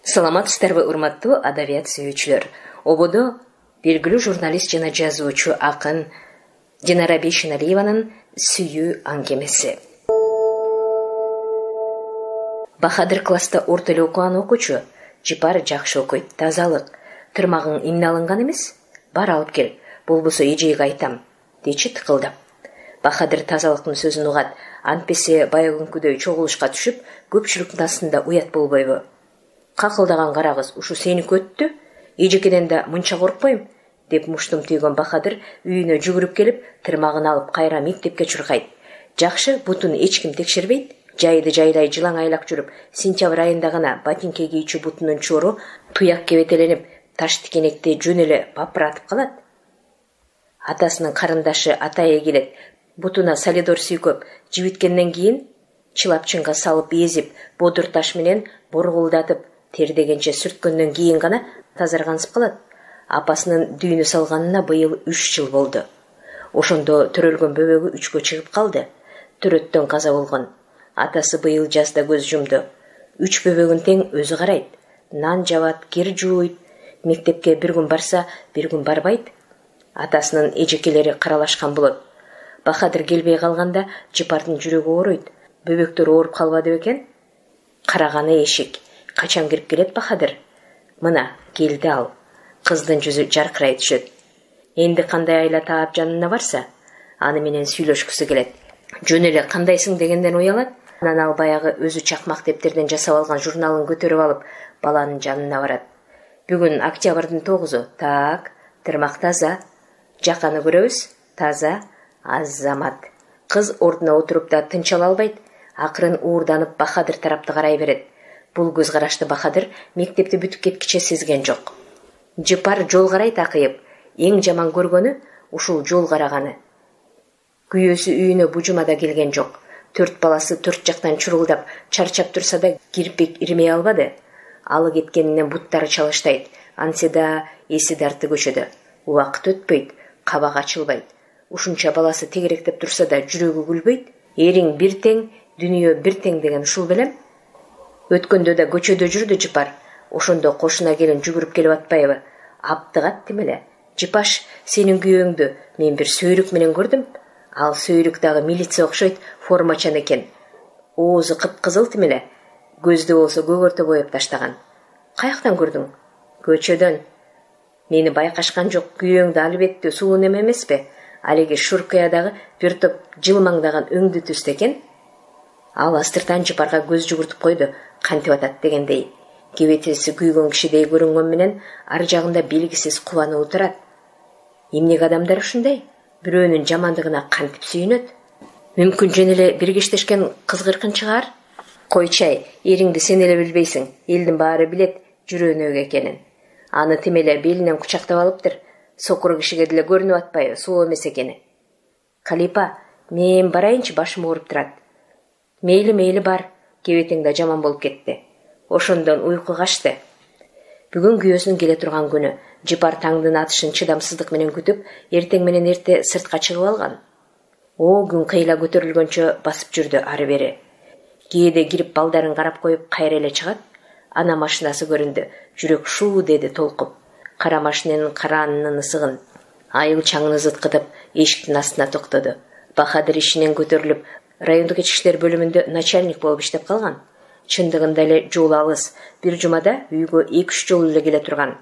Саламатсыздарбы, урматтуу адабият сүйүүчүлөр. Ободо белгилүү журналист жана жазуучу акын Динара Бейшеналиеванын сүйүү аңгемеси. Бахадыр класста орто эле окуган окуучу. Жипар жакшы окуйт, тазалык. Тырмагың эмне алынган эмес? Бар алып кел, болбосо эжеге айтам, дечи тыкылдап. Бахадыр тазалыктын сөзүн угат, антпесе баягынкүдөй чогулушка түшүп, көпчүлүктүн астында уят болбойбу? Какылдаган карагыз, ушу сеники өттү? Эжекеден да мынча коркпойм, деп муштум түйгөн Бахадыр үйүнө жүгүрүп келип, тырмагын алып кайра мектепке чуркайт. Жакшы, бутун эч ким текшербейт. Жайды жайлай жылаң айлак жүрүп, сентябрь айында гана ботинке кийүүчү бутунун чору туяк кебетеленип, таш тикенекти жөн эле бапыратып калат. Атасынын карындашы Атайы келет, бутуна солидор сүйкөп, жибиткенден кийин чылапчынга салып эзип, бодур таш менен боргулдатып, тердегенче сүрткөндөн кийин гана тазаргансып калат. Апасынын дүйнө салганына быйыл 3 жыл болду. Ошондо төрөлгөн бөбөгү 3кө чыгып калды. Төрөттөн каза болгон. Атасы быйыл жазда көз жумду. 3 бөбөгүн тең өзү карайт. Нан жабат, кир жууйт. Мектепке бир күн барса, бир күн барбайт. Атасынын эжекелери каралашкан болот. Бахадыр келбей калганда Жипардын жүрөгү ооруйт. Бөбөктөр ооруп калбады экен? Караганы эшик. Качан кирип келет Бахадыр? Мына, келди ал. Кыздын жүзү жаркырай түшөт. Энди кандай айла таап жанына барса, аны менен сүйлөшкүсү келет. Жөн эле кандайсың дегенден уялат. Анан ал баягы өзү чакмак дептерден жасап алган журналын көтөрүп алып, баланын жанына барат. Бүгүн октябрдын 9-у. Так, тырмак таза. Жаканы көрөбүз. Таза. Азамат. Кыз ордуна отуруп да тынчала албайт. Акырын уурданып Бахадыр тарапты карай берет. Бул көз карашты Бахадыр мектепти бүтүп кеткиче сезген жок. Жипар жол карайт акыйып. Эң жаман көргөнү ушул жол караганы. Күйөөсү үйүнө бужумада келген жок. 4 баласы 4 жактан чурулдап, чарчап турса да кирпик ирмей албады. Алы кеткенинен буттары чалыштайт. Анседа эси дарты көчөдө. Убакыт өтпөйт, кабак ачылбайт. Ушунча баласы тегеректеп турса да жүрөгү күлбөйт. Эриң бир тең, дүнүйө бир тең деген ушул белем. Өткөндө да көчөдө жүрдү Жипар. Ошондо кошуна келин жүгүрүп келип атпайбы? Аптыгат демеле. Жипаш, сенин күйөөңдү мен бир сөйрүк менен көрдүм. Ал сөйрүк дагы милиция окшойт, формачан экен. Оозу кып-кызыл тимеле. Көздү болсо көгөртө боеп таштаган. Каяктан көрдүң? Көчөдөн. Мени байкашкан жок, күйөөңдү албетте сулуу неме эмеспи? Алеги Шуркаядагы бир топ жылмаңдаган өңдү түстө экен. Ал астыртан Жипарга көз жүгүртүп койду, кантип атат дегендей. Кебетеси күйгөн кишидей көрүнгөн менен ар жагында белгисиз кубануу турат. Эмнеге адамдар ушундай? Бирөөнүн жамандыгына кантип сүйүнөт? Мүмкүн жөн эле биргештешкен кызгыркын чыгар? Койчай, эриңди сен эле билбейсиң. Элдин баары билет жүрөөнөк экенин. Аны тим эле белинен кучактап алыптыр. Сокур кишиге деле көрүнүп атпайбы, суу эмес экени. Калипа, мен барайынчы, башым ооруп турат. Мейли бар, кебетең да жаман болуп кетти. Ошондон уйку качты. Бүгүн күйөөсүнүн келе турган күнү. Жипар таңдын атышын чыдамсыздык менен күтүп, эртең менен эрте сыртка чыгып алган. О күн кыйла көтөрүлгөнчө басып жүрдү ары бери. Кээде кирип балдарын карап коюп кайра эле чыгат. Ана машинасы көрүндү. Жүрөк шуу деди толкуп. Кара машиненин караанынын ысыгын айыл чаңын зыткытып эшиктин астына токтоду. Бахадыр ишинен көтөрүлүп, райондук ички иштер бөлүмүндө начальник болуп иштеп калган. Чындыгында эле жол алыс. Бир жумада үйгө 2-3 жолу эле келе турган.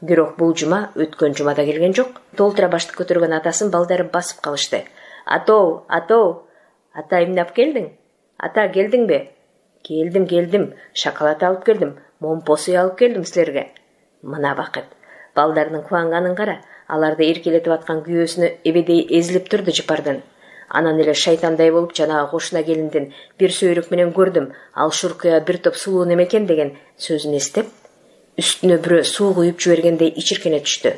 Бирок бул жума өткөн жумада келген жок. Толтура башты көтөргөн атасын балдары басып калышты. Атоо, атоо. Ата эмне алып келдиң? Ата келдиңби? Келдим. Шоколад алып келдим. Момпосуй алып келдим силерге. Мына бакыт. Балдарынын кубанганын кара. Аларды эркелетип аткан күйөөсүнө эбедей эзилип турду Жипардын. Анан эле шайтандай болуп жанагы кошуна келиндин бир сөйрүк менен көрдүм. Ал Шуркая бир топ сулуу неме экен деген сөзүн эстеп, үстүнө бирөө суу куюп жибергендей ичиркене түштү.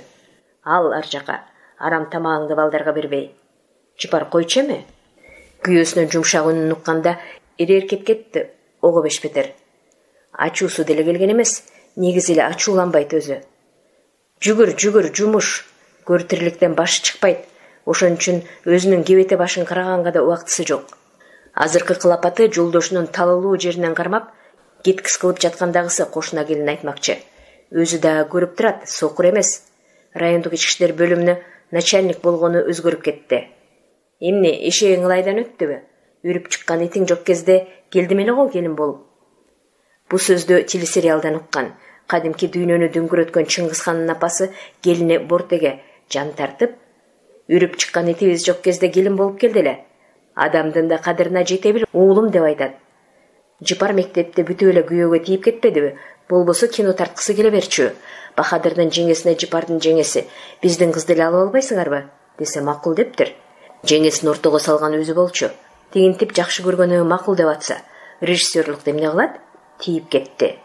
Ал ар жака, арам тамагыңды балдарга бербей. Жипар койчу эме? Күйөөсүнүн жумшак үнүн укканда эреркеп кетти, ого бешбетер. Ачуусу деле келген эмес, негизи эле ачууланбайт өзү. Жүгүр, жумуш. Көртирликтен башы чыкпайт. Ошон үчүн өзүнүн кебете башын караганга да убактысы жок. Азыркы кылапаты жолдошунун талылуу жеринен кармап, Кеткис кылып жаткандагысы кошуна келин айтмакчы. Өзү да көрүп турат, сокур эмес. Райондук ички иштер бөлүмүнө начальник болгону өзгөрүп кетти. Эмне, эшегиң ылайдан өттүбү? Үрүп чыккан итиң жок кезде келдим эле го келин болуп. Бу сөздү телесериалдан уккан. Кадимки дүйнөнү дүңгүрөткөн Чыңгызхандын апасы келини Бортеге жан тартып, үрүп чыккан итибиз жок кезде келин болуп келди эле. Адамдын да кадырына жете бил, уулум деп айтат. Жыпар мектепте бүтүп эле күйөөгө тийип кетпедиби? Болбосо кино тарткысы келе берчү. Бахадырдын жеңесине Жыпардын жеңеси: "Биздин кызды эле алып албайсыңарбы?" десе макул дептир. Жеңесин ортого салган өзү болчу. Тигинтип жакшы көргөнү макул деп атса, режиссерлук эмне кылат? Тийип кетти.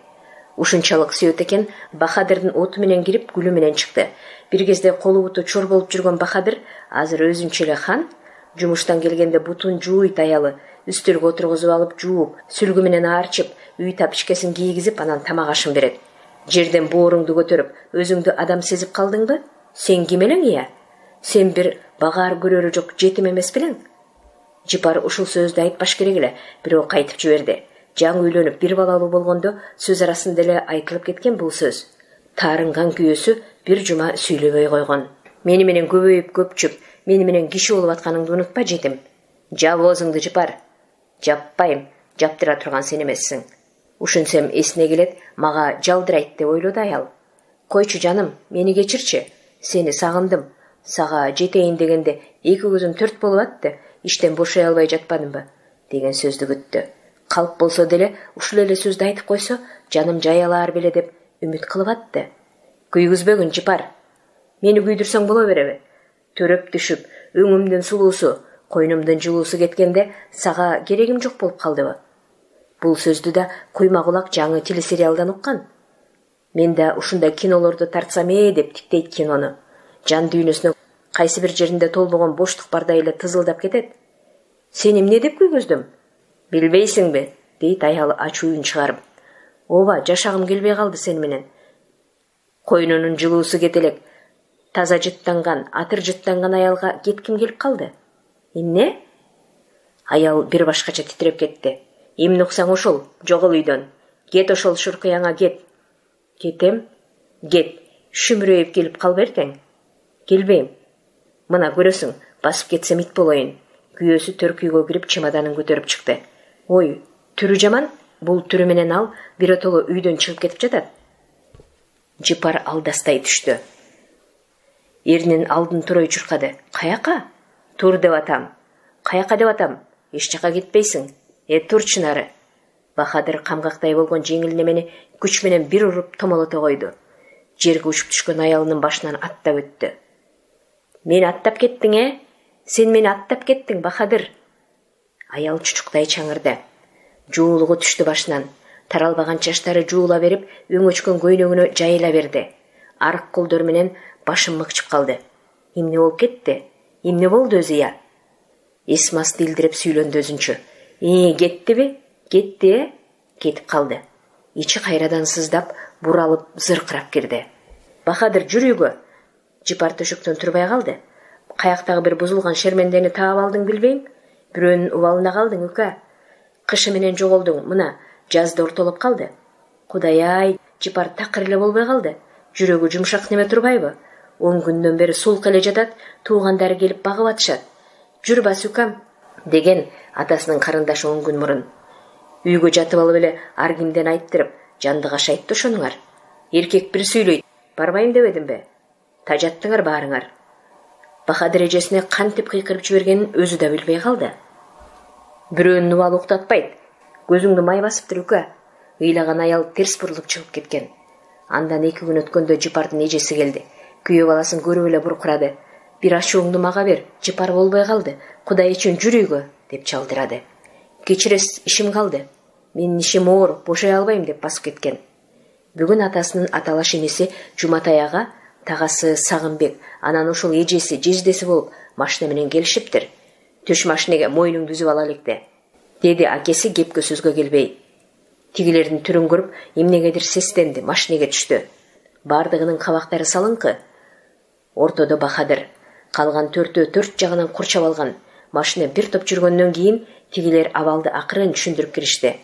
Ушунчалык сүйөт экен, Бахадырдын оту менен кирип, гүлү менен чыкты. Бир кезде колу буту чор болуп жүргөн Бахадыр азыр өзүнчө эле хан. Жумуштан келгенде бутун жууйт аялы, үстөлгө отургузуп алып жууп, сүлгү менен аарчып, үй тапичкесин кийгизип, анан тамак ашын берет. Жерден бооруңду көтөрүп, өзүңдү адам сезип калдыңбы? Сен ким элең ия? Сен бир багаар көрөрү жок жетим эмес белең? Жыпар ушул сөздү айтпаш керек эле, бирок айтып жиберди. Жаңы үйлөнүп бир балалуу болгондо сөз арасында эле айтылып кеткен бул сөз. Таарынган күйөөсү бир жума сүйлөбөй койгон. Мени менен көбөйүп көпчүп, мени менен киши болуп атканыңды унутпа жетим. Жап оозуңду Жыпар. Жаппайм, жаптыра турган сен эмессиң. Ушунсем эсине келет, мага жалдырайт деп ойлоду аял. Койчу жаным, мени кечирчи. Сени сагындым. Сага жетейин дегенде эки көзүм төрт болуп атты. Иштен бошой албай жатпадымбы? Деген сөздү күттү. Калп болсо деле ушул эле сөздү айтып койсо, жаным жай алаар беле деп үмүт кылып атты. Күйгүзбөгүн Жыпар. Мени күйдүрсөң боло береби? Төрөп түшүп, өңүмдүн сулуусу, койнумдун жылуусу кеткенде сага керегим жок болуп калдыбы? Бул сөздү да куйма кулак жаңы телесериалдан уккан. Мен да ушундай кинолорду тартсам деп тиктейт кинону. Жан дүйнөсүнө кайсы бир жеринде толбогон боштук бардай эле тызылдап кетет. Сен эмне деп күйгүздүм? Билбейсиңби? Дейт аял ачууун чыгарып. Ооба, жашагым келбей калды сени менен. Койнунун жылуусу кете элек. Таза жыттанган, атыр жыттанган аялга кетким келип калды. Эмне? Аял бир башкача титиреп кетти. Эмне уксаң ошол, жогол үйдөн. Кет ошол шуркуяңа кет. Кетем? Кет. Шүмүрөйүп келип калбай эртең. Келбейм. Мына көрөсүң, басып кетсем ит болоюн. Күйөөсү төркүйгө кирип чемоданын көтөрүп чыкты. Ой, түрү жаман. Бул түрү менен ал биротоло үйдөн чыгып кетип жатат. Жыпар алдастай түштү. Эринин алдын турой чуркады. Каяка? Тур деп атам. Каяка деп атам? Эч жака кетпейсиң. Турчу нары. Бахадыр камгактай болгон жеңил немени күч менен бир уруп томолото койду. Жерге учуп түшкөн аялынын башынан аттап өттү. Мени аттап кеттиң, Сен мени аттап кеттиң, Бахадыр. Аял чучуктай чаңырды. Жуулугу түштү башынан. Таралбаган чачтары жуула берип, өңөчкөн көйнөгүнө жайыла берди. Арык колдор менен башым мыкчып калды. Эмне болуп кетти? Эмне болду өзү? Эсмас дилдирип сүйлөндү өзүнчө. Кеттиби? Кетти, кетип калды. Ичи кайрадан сыздап, буралып, зыркырап кирди. Бахадыр, жүр үйгө. Жыпар төшөктөн турбай калды. Каяктагы бир бузулган шермендени таап алдың билбейм. Бирөөнүн убалына калдың, үкө. Кышы менен жоголдуң, мына, жазда ортолоп калды. Кудай-ай, Жыпар такыр эле болбой калды. Жүрөгү жумшак неме турбайбы? 10 күндөн бери сулк эле жатат, туугандары келип багып атышат. Жүр бас үкам, деген атасынын карындашы 10 күн мурун. Үйгө жатып алып эле аргимден айттырып, жандыгаш айтты ошонуңар. Эркек бир сүйлөйт, барбайм дебедимби? Тажаттыңар баарыңар. Бахадыр эжесине кантип кыйкырып жибергенин өзү да билбей калды. Бирөөнүн убалы уктатпайт. Көзүңдү май басыптыр үкө. Ыйлаган аял терс бурулуп чыгып кеткен. Андан 2 күн өткөндө Жыпардын эжеси келди. Күйөө баласын көрүп эле буркурады. Бир ачууңду мага бер, Жыпар болбой калды. Кудай үчүн жүр үйгө, деп чалдырады. Кечиресиз, ишим калды. Менин ишим оор, бошой албайм деп басып кеткен. Бүгүн атасынын аталаш инеси Жуматай ага, тагасы Сагынбек, анан ошол эжеси, жездеси болуп машина менен келишиптир. Түш машинеге, мойнуңду үзүп ала электе, деди акеси кепке сөзгө келбей. Тигилердин түрүн көрүп, эмнегедир сестенди, машинеге түштү. Бардыгынын кабактары салыңкы. Ортодо Бахадыр. Калган 4 жагынан курчап алган. Машина бир топ жүргөндөн кийин тигилер абалды акырын түшүндүрүп киришти.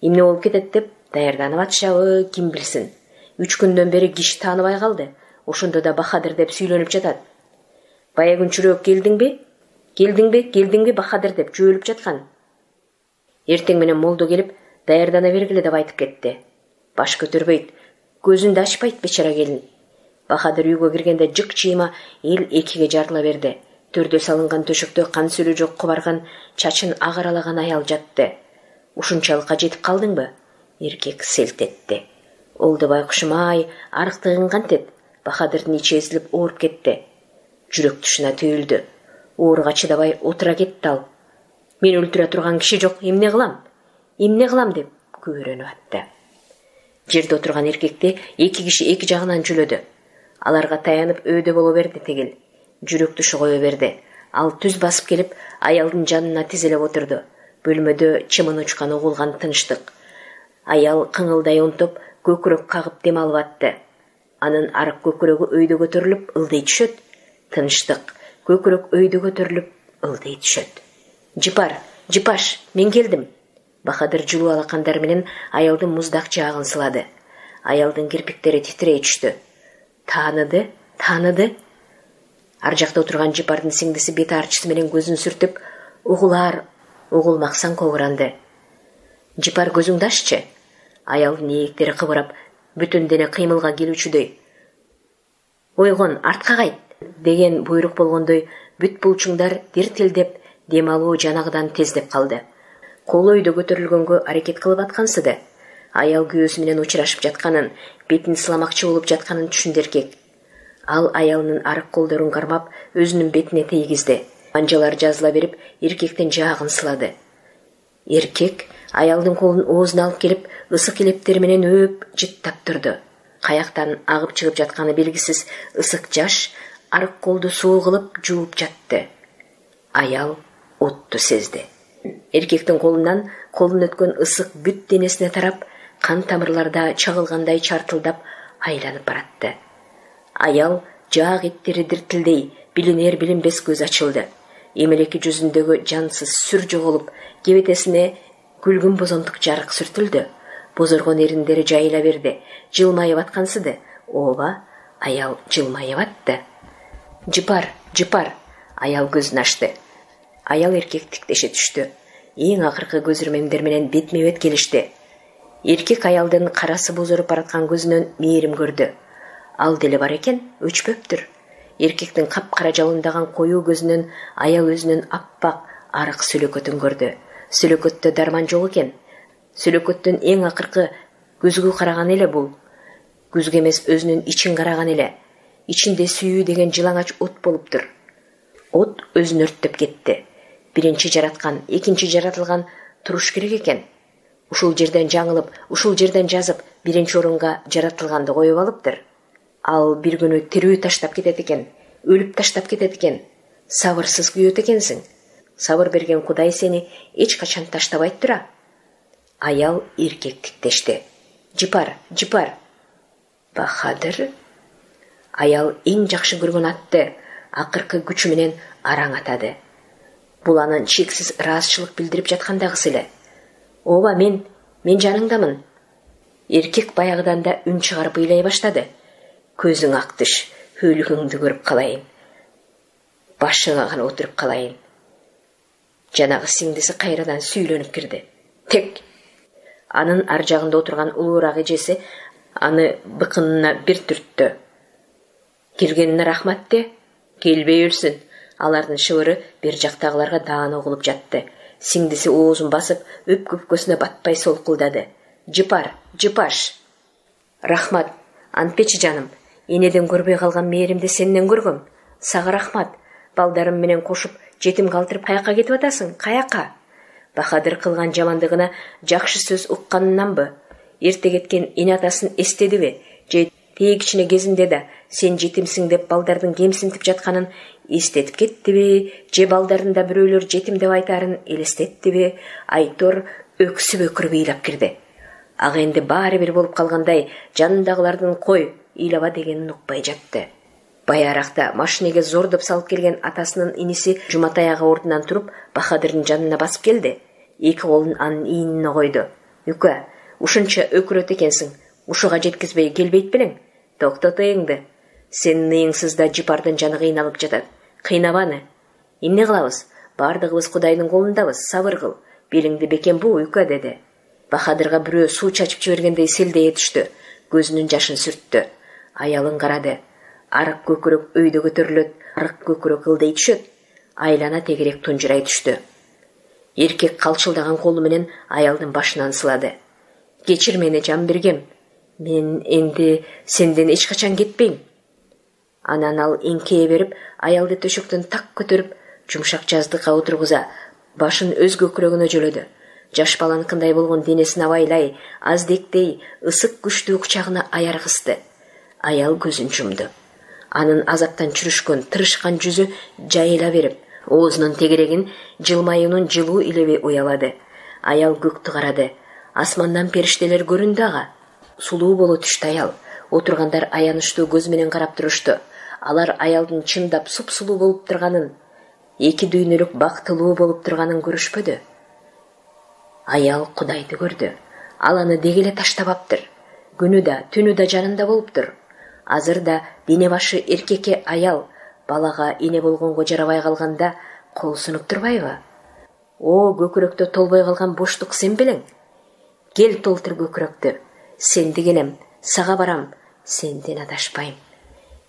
Эмне болуп кетет деп даярданып атышабы, ким билсин. 3 күндөн бери киши тааныбай калды. Ошондо да Бахадыр деп сүйлөнүп жатат. Баягүнчүрөөк келдиңби Бахадыр деп жөөлүп жаткан. Эртең менен молдо келип, даярдана бергиле деп айтып кетти. Баш көтөрбөйт, көзүн да ачпайт бечара келин. Бахадыр үйгө киргенде жык-чыйма эл экиге жарыла берди. Төрдө салынган төшөктө кан сүлү жок кубарган, чачын агаралаган аял жатты. Ушунчалыкка жетип калдыңбы? Эркек селт этти. Олду байкушум-ай, арыктыгың кантет? Бахадырдын ичи эзилип ооруп кетти. Жүрөк тушуна түйүлдү. Ооруга чыдабай отура кетти ал. Мен өлтүрө турган киши жок, эмне кылам деп күбөрөнүп атты. Жерде отурган эркекти эки киши эки жагынан жүлөдү. Аларга таянып өөдө боло берди тегил. Жүрөк тушу кое берди. Ал түз басып келип, аялдын жанына тизелеп отурду. Бөлмөдө чымын учкан угулган тынчтык. Аял кыңылдай онтоп, көкүрөк кагып дем алып атты. Анын арык көкүрөгү өйдө көтөрүлүп, ылдый түшөт. Тынчтык, көкүрөк өйдө көтөрүлүп, ылдый түшөт. Жипаш, мен келдим. Бахадыр жылуу алакандар менен аялдын муздак жаагын сылады. Аялдын кирпиктери титрей түштү. Тааныды. Ар жакта отурган Жипардын сиңдиси бет арчысы менен көзүн сүртүп, угулмаксан когуранды. Жипар, көзүңдү аччы. Аялдын ээктери кыбырап, бүтүн дене кыймылга келүүчүдөй. Ойгон, артка кайт деген буйрук болгондой, бүт булчуңдар диртилдеп, дем алуу жанагыдан тездеп калды. Колу өйдө көтөрүлгөнгө аракет кылып аткансыды. Аял күйөөсү менен учурашып жатканын, бетин сыламакчы болуп жатканын түшүндү эркек. Ал аялынын арык колдорун кармап, өзүнүн бетине тийгизди. Анжалар жазыла берип, эркектин жаагын сылады. Эркек аялдын колун оозуна алып келип, ысык илептери менен өөп, жыттап турду. Каяктан агып чыгып жатканы белгисиз ысык жаш арык колду суу кылып жууп жатты. Аял отту сезди. Эркектин колунан колун өткөн ысык бүт денесине тарап, кан тамырларда чагылгандай чартылдап айланып баратты. Аял жаак иттери диртилдей, билинер билинбес көз ачылды. Эмелеки жүзүндөгү жансыз сүр жоголуп, кебетесине күлгүн бозондук жарык сүртүлдү. Бозоргон эриндери жайыла берди. Жылмайып аткансыды. Ооба, аял жылмайып атты. Жипар. Аял көзүн ачты. Аял эркек тиктеше түштү. Эң акыркы көз ирмемдер менен бетме-бет келишти. Эркек аялдын карасы бозоруп бараткан көзүнөн мээрим көрдү. Ал деле бар экен, өчпөптүр. Эркектин капкара жалындаган коюу көзүнөн аял өзүнүн аппак арык сүлөкөтүн көрдү. Сүлөкөттө дарман жок экен. Сүлөкөттөн эң акыркы көзгө караган эле бул. Көзгө эмес, өзүнүн ичин караган эле. Ичинде сүйүү деген жылаңач от болуптур. От өзүн өрттөп кетти. Биринчи жараткан, экинчи жаратылган туруш керек экен. Ушул жерден жаңылып, ушул жерден жазып, биринчи орунга жаратылганды коюп алыптыр. Ал бир күнү тирүү таштап кетет экен, өлүп таштап кетет экен. Сабырсыз күйөт экенсиң. Сабыр берген Кудай сени эч качан таштабайт тура. Аял эркек тиктешти. Жипар. Бахадыр. Аял эң жакшы көргөн атты акыркы күчү менен араң атады. Бул анын чексиз ыраазычылык билдирип жаткандагысы эле. Ооба, мен жаныңдамын. Эркек баягыдан да үн чыгарып ыйлай баштады. Көзүң актыш, өлүгүңдү көрүп калайын. Башыңа гана отуруп калайын. Жанагы сиңдиси кайрадан сүйлөнүп кирди. Тек. Анын ар жагында отурган улуураак эжеси аны быкынына бир түрттү. Келгенине рахмат де, келбей өлсүн. Алардын шыбыры бир жактагыларга даана угулуп жатты. Сиңдиси оозун басып, өпкөпкөсүнө батпай солкулдады. Жипаш. Рахмат, антпечи жаным. Энеден көрбөй калган мээримди сенден көргөм. Сага рахмат. Балдарым менен кошуп, жетим калтырып каяка кетип атасың? Каяка? Бахадыр кылган жамандыгына жакшы сөз укканынанбы? Эрте кеткен эне атасын эстедиби? Же тээ кичине кезинде да сен жетимсиң деп балдардын кемсинтип жатканын эстетип кеттиби? Же балдарында бирөөлөр жетим деп айтарын элестеттиби? Айтор өксүп өкүрүп ыйлап кирди. Ага энди баары бир болуп калгандай, жанындагылардын кой, ыйлаба дегенин укпай жатты. Баяракта машинеге зордоп салып келген атасынын иниси Жуматай ага ордунан туруп, Бахадырдын жанына басып келди. Эки колун анын ийнине койду. Үкө, ушунча өкүрөт экенсиң, ушуга жеткизбей келбейт белең. Токтот ыйыңды. Сенин ыйыңсызда жипардын жаны кыйналып жатат. Кыйнабаны. Эмне кылабыз? Бардыгыбыз Кудайдын колундабыз. Сабыр кыл. Белиңди бекем буу, Үкө, деди. Бахадырга бирөө суу чачып жибергендей селдее түштү. Көзүнүн жашын сүрттү. Аялын карады. Арык көкүрөк өйдө көтөрүлөт, арык көкүрөк ылдый түшөт. Айлана тегерек тунжурай түштү. Эркек калчылдаган колу менен аялдын башынан сылады. Кечир мени, жан бергем. Мен энди сенден эч качан кетпейм. Анан ал эңкее берип, аялды төшөктөн так көтөрүп, жумшак жаздыкка отургуза, башын өз көкүрөгүнө жөлөдү. Жаш баланыкындай болгон денесин абайлай, аздектей, ысык күчтүү кучагына аяр кысты. Аял көзүн жумду. Анын азаптан чүрүшкөн, тырышкан жүзү жайыла берип, оозунун тегерегин жылмаюунун жылуу илеби уялады. Аял көктү карады. Асмандан периштелер көрүндү ага. Сулуу боло түштү аял. Отургандар аянычтуу көз менен карап турушту. Алар аялдын чындап суп-сулуу болуп турганын, эки дүйнөлүк бактылуу болуп турганын көрүшпөдү. Аял Кудайды көрдү. Ал аны деги эле таштабаптыр. Күнү да, түнү да жанында болуптур. Азыр да дене башы эркекке аял, балага эне болгонго жарабай калганда кол сунуп турбайбы? О, көкүрөктө толбой калган боштук сен белең. Кел толтур көкүрөктү. Сенди келем, сага барам, сенден адашпайм.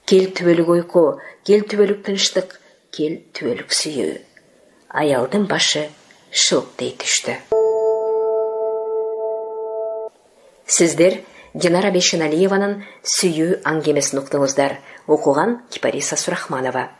Кел түбөлүк уйку, кел түбөлүк тынчтык, кел түбөлүк сүйүү. Аялдын башы шылтый түштү. Сиздер Динара Бейшеналиеванын «Сүйүү» аңгемесин уктуңуздар. Окуган Кипариса Сурахманова.